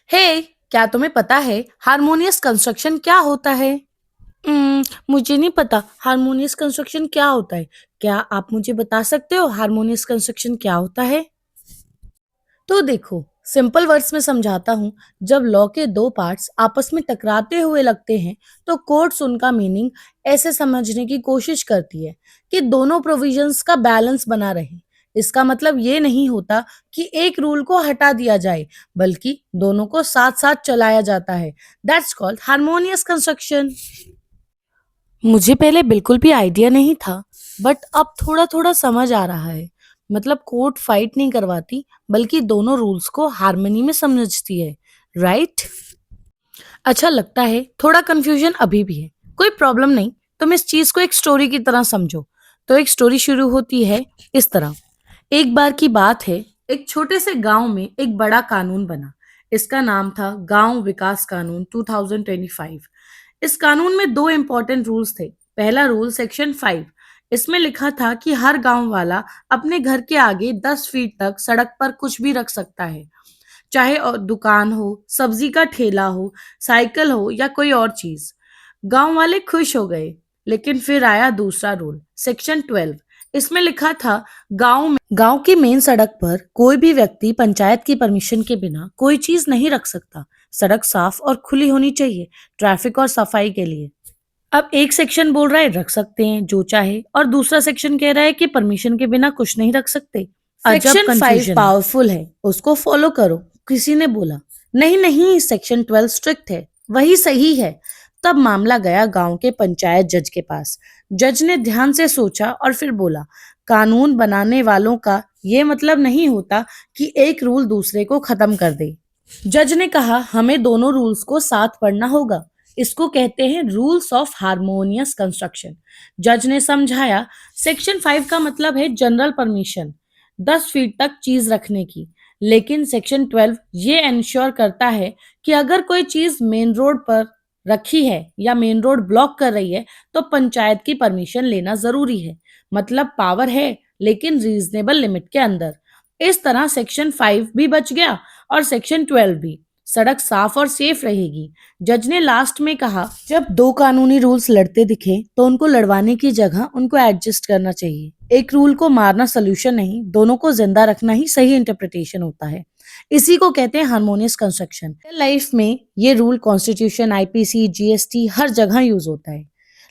हे, क्या तुम्हें पता है हारमोनियस कंस्ट्रक्शन क्या होता है? मुझे नहीं पता हारमोनियस कंस्ट्रक्शन क्या होता है। क्या आप मुझे बता सकते हो हारमोनियस कंस्ट्रक्शन क्या होता है? तो देखो, सिंपल वर्ड्स में समझाता हूँ। जब लॉ के दो पार्ट्स आपस में टकराते हुए लगते हैं, तो कोर्ट्स उनका मीनिंग ऐसे समझने की कोशिश करती है कि दोनों प्रोविजंस का बैलेंस बना रहे। इसका मतलब ये नहीं होता कि एक रूल को हटा दिया जाए, बल्कि दोनों को साथ साथ चलाया जाता है। That's called harmonious construction. मुझे पहले बिल्कुल भी आइडिया नहीं था, बट अब थोड़ा थोड़ा समझ आ रहा है। मतलब कोर्ट फाइट नहीं करवाती, बल्कि दोनों रूल्स को हार्मनी में समझती है। राइट? अच्छा लगता है, थोड़ा कंफ्यूजन अभी भी है। कोई प्रॉब्लम नहीं, तुम इस चीज को एक स्टोरी की तरह समझो। तो एक स्टोरी शुरू होती है इस तरह। एक बार की बात है, एक छोटे से गांव में एक बड़ा कानून बना। इसका नाम था गांव विकास कानून 2025। इस कानून में दो इंपॉर्टेंट रूल्स थे। पहला रूल सेक्शन 5। इसमें लिखा था कि हर गांव वाला अपने घर के आगे 10 फीट तक सड़क पर कुछ भी रख सकता है, चाहे दुकान हो, सब्जी का ठेला हो, साइकिल हो या कोई और चीज। गांव वाले खुश हो गए। लेकिन फिर आया दूसरा रूल सेक्शन 12। इसमें लिखा था गांव की मेन सड़क पर कोई भी व्यक्ति पंचायत की परमिशन के बिना कोई चीज नहीं रख सकता। सड़क साफ और खुली होनी चाहिए, ट्रैफिक और सफाई के लिए। अब एक सेक्शन बोल रहा है रख सकते हैं जो चाहे, और दूसरा सेक्शन कह रहा है कि परमिशन के बिना कुछ नहीं रख सकते। अजब सेक्शन 5 कंफ्यूजन है। पावरफुल है, उसको फॉलो करो, किसी ने बोला। नहीं नहीं, सेक्शन 12 स्ट्रिक्ट है, वही सही है। तब मामला गया गांव के पंचायत जज के पास। जज ने ध्यान से सोचा और फिर बोला, कानून बनाने वालों का ये मतलब नहीं होता कि एक रूल दूसरे को खत्म कर दे। जज ने कहा, हमें दोनों रूल्स को साथ पढ़ना होगा। इसको कहते हैं रूल्स ऑफ हार्मोनियस कंस्ट्रक्शन। जज ने समझाया, सेक्शन 5 का मतलब है जनरल परमिशन, 10 फीट तक चीज रखने की। लेकिन सेक्शन 12 ये इंश्योर करता है कि अगर कोई चीज मेन रोड पर रखी है या मेन रोड ब्लॉक कर रही है, तो पंचायत की परमिशन लेना जरूरी है। मतलब पावर है, लेकिन रीजनेबल लिमिट के अंदर। इस तरह सेक्शन 5 भी बच गया और सेक्शन 12 भी। सड़क साफ और सेफ रहेगी। जज ने लास्ट में कहा, जब दो कानूनी रूल्स लड़ते दिखे तो उनको लड़वाने की जगह उनको एडजस्ट करना चाहिए। एक रूल को मारना सोल्यूशन नहीं, दोनों को जिंदा रखना ही सही इंटरप्रिटेशन होता है। इसी को कहते हैं हार्मोनियस कंस्ट्रक्शन। लाइफ में ये रूल कॉन्स्टिट्यूशन, आईपीसी, जीएसटी हर जगह यूज होता है।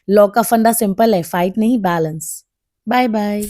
लॉ का फंडा सिंपल है, फाइट नहीं बैलेंस। Bye bye.